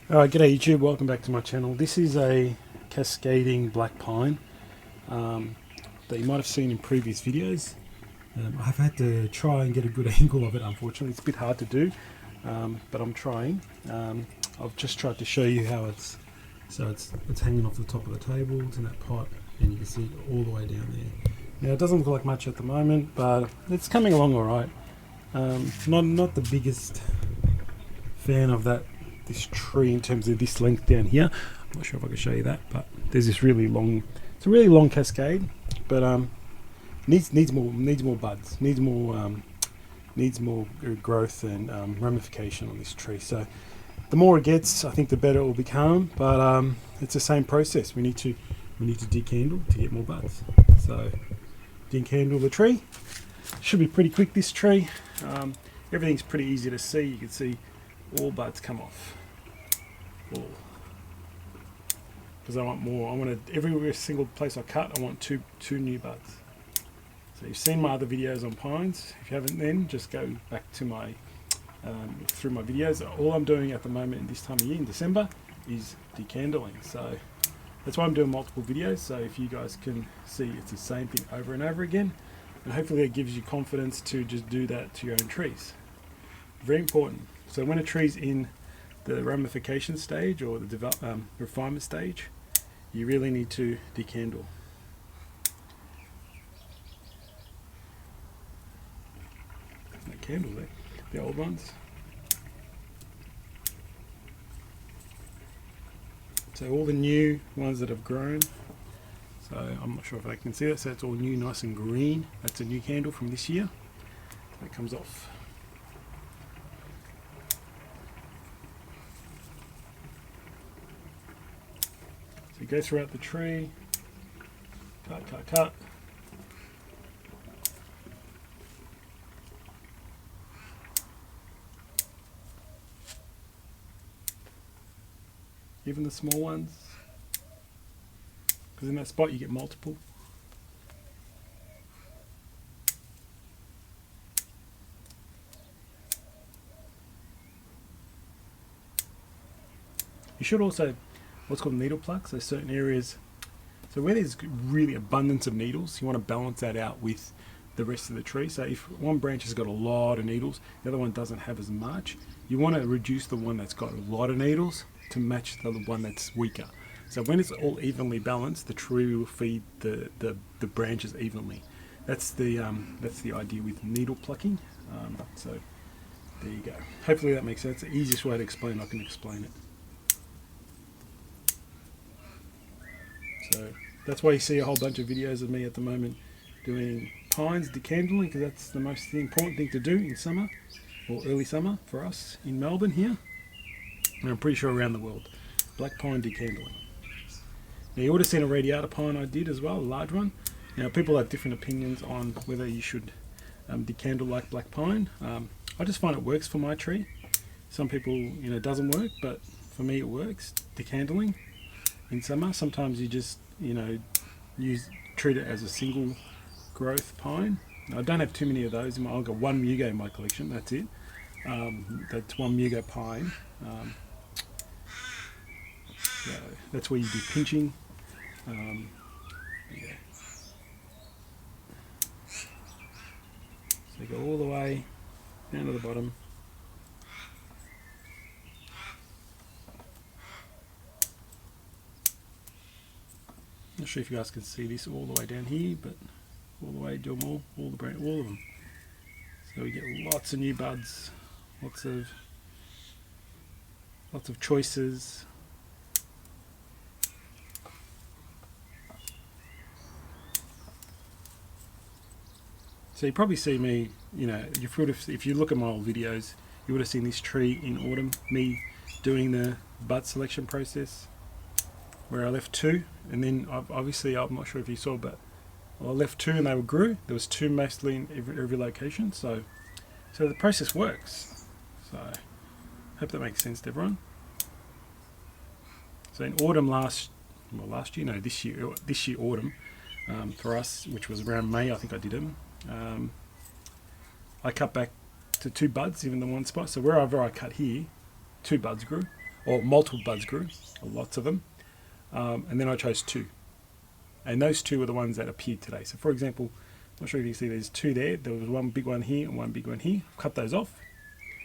Alright, g'day YouTube, welcome back to my channel. This is a cascading black pine that you might have seen in previous videos. I've had to try and get a good angle of it, unfortunately. It's a bit hard to do, but I'm trying. I've just tried to show you how it's hanging off the top of the table. It's in that pot, and you can see it all the way down there. Now, it doesn't look like much at the moment, but it's coming along alright. Not the biggest fan of this tree in terms of this length down here. I'm not sure if I can show you that, but there's this really long, it's a really long cascade, but needs more buds, needs more growth and ramification on this tree. So the more it gets, I think the better it will become. But it's the same process. We need to decandle to get more buds. So decandle the tree. Should be pretty quick. This tree, everything's pretty easy to see. You can see all buds come off. All. Because I want more. I want every single place I cut, I want two new buds. So you've seen my other videos on pines. If you haven't, then just go back to my through my videos. All I'm doing at the moment in this time of year in December is decandling. So that's why I'm doing multiple videos. So if you guys can see, it's the same thing over and over again, and hopefully it gives you confidence to just do that to your own trees. Very important. So when a tree's in the ramification stage or the refinement stage, you really need to decandle. No candle there, the old ones. So all the new ones that have grown, so I'm not sure if I can see that, so it's all new, nice and green. That's a new candle from this year. That comes off. So you go throughout the tree, cut. Even the small ones, because in that spot you get multiple. You should also what's called needle pluck. So certain areas, so where there's really abundance of needles, you want to balance that out with the rest of the tree. So if one branch has got a lot of needles, the other one doesn't have as much, you want to reduce the one that's got a lot of needles to match the one that's weaker. So when it's all evenly balanced, the tree will feed the branches evenly. That's the idea with needle plucking. So there you go. Hopefully that makes sense. The easiest way to explain, I can explain it. So that's why you see a whole bunch of videos of me at the moment doing pines decandling, because that's the most important thing to do in summer or early summer for us in Melbourne here, and I'm pretty sure around the world. Black pine decandling. Now you would have seen a radiata pine I did as well, a large one. Now people have different opinions on whether you should decandle like black pine. I just find it works for my tree. Some people, it doesn't work, but for me it works. Decandling in summer. Sometimes you just, treat it as a single growth pine. I don't have too many of those. I've got one mugo in my collection. That's it. That's one mugo pine. So that's where you do pinching. Yeah. So you go all the way down to the bottom. I'm not sure if you guys can see this all the way down here, but all the way, do them all of them. So we get lots of new buds, lots of choices. So you probably see me, if you look at my old videos, you would have seen this tree in autumn, me doing the bud selection process, where I left two, and then obviously I'm not sure if you saw, but I left two and they grew. There was two mostly in every location, so the process works. So hope that makes sense to everyone. So in autumn this year autumn, for us, which was around May, I think I did them. I cut back to two buds, even the one spot. So wherever I cut here, two buds grew. or multiple buds grew, lots of them, and then I chose 2. And those 2 were the ones that appeared today. So for example, I'm not sure if you see there's 2 there. There was one big one here and one big one here. I've cut those off.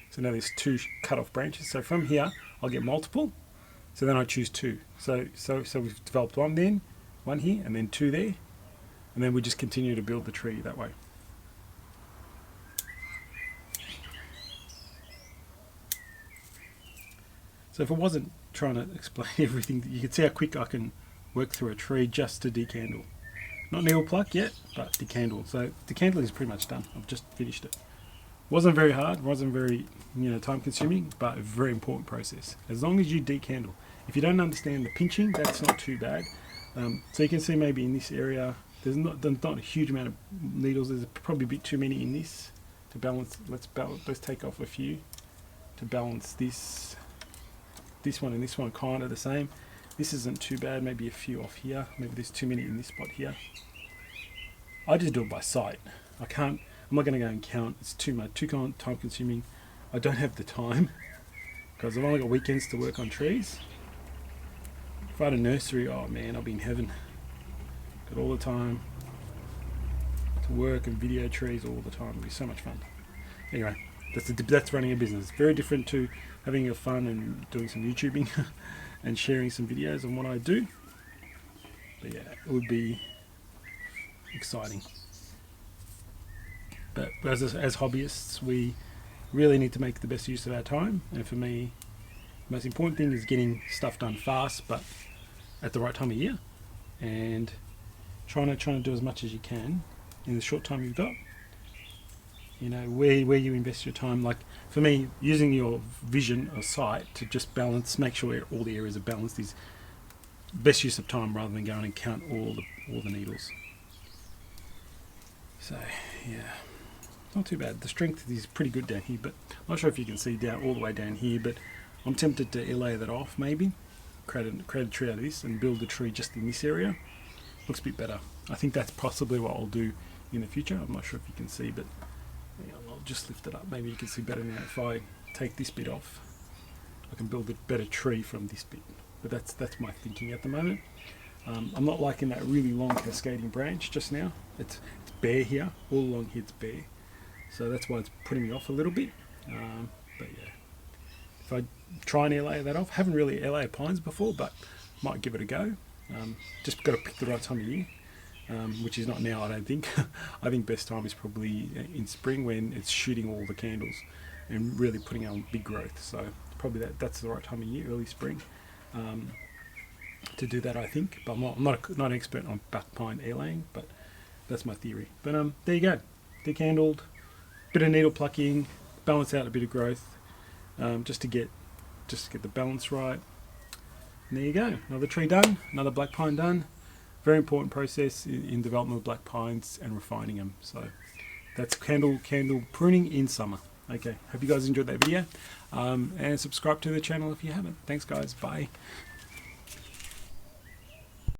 So now there's 2 cut off branches. So from here, I'll get multiple. So then I choose 2. So we've developed one then, one here, and then 2 there. And then we just continue to build the tree that way. So if I wasn't trying to explain everything, you can see how quick I can work through a tree just to decandle. Not needle pluck yet, but decandle. So decandling is pretty much done. I've just finished it. Wasn't very hard, wasn't very time consuming, but a very important process. As long as you decandle. If you don't understand the pinching, that's not too bad. So you can see maybe in this area, there's not a huge amount of needles. There's probably a bit too many in this to balance. Let's take off a few to balance this. This one and this one kind of the same. This isn't too bad, maybe a few off here. Maybe there's too many in this spot here. I just do it by sight. I'm not going to go and count. It's too much, too time consuming. I don't have the time because I've only got weekends to work on trees. If I had a nursery, oh man, I'll be in heaven. Got all the time to work and video trees all the time. It'll be so much fun. Anyway, that's running a business. Very different to having a fun and doing some YouTubing and sharing some videos on what I do. But yeah, it would be exciting. But as hobbyists, we really need to make the best use of our time. And for me, the most important thing is getting stuff done fast, but at the right time of year, and trying to do as much as you can in the short time you've got. Where you invest your time. Like for me, using your vision or sight to just balance, make sure all the areas are balanced is best use of time rather than going and count all the needles. So yeah, not too bad. The strength is pretty good down here, but I'm not sure if you can see down all the way down here, but I'm tempted to lay that off maybe, create a tree out of this and build a tree just in this area. Looks a bit better. I think that's possibly what I'll do in the future. I'm not sure if you can see, but I'll just lift it up. Maybe you can see better now. If I take this bit off, I can build a better tree from this bit. But that's my thinking at the moment. I'm not liking that really long cascading branch just now. It's bare here. All along here it's bare. So that's why it's putting me off a little bit. But yeah, if I try and LA that off, haven't really LA pines before, but might give it a go. Just got to pick the right time of year. Which is not now, I don't think. I think best time is probably in spring when it's shooting all the candles and really putting on big growth. So probably that's the right time of year, early spring, to do that, I think. But I'm not an expert on black pine airlaying, but that's my theory. But there you go, decandled, bit of needle plucking, balance out a bit of growth, just to get the balance right. And there you go, another tree done, another black pine done. Very important process in development of black pines and refining them. So that's candle pruning in summer. Okay, hope you guys enjoyed that video, and subscribe to the channel if you haven't. Thanks guys, bye.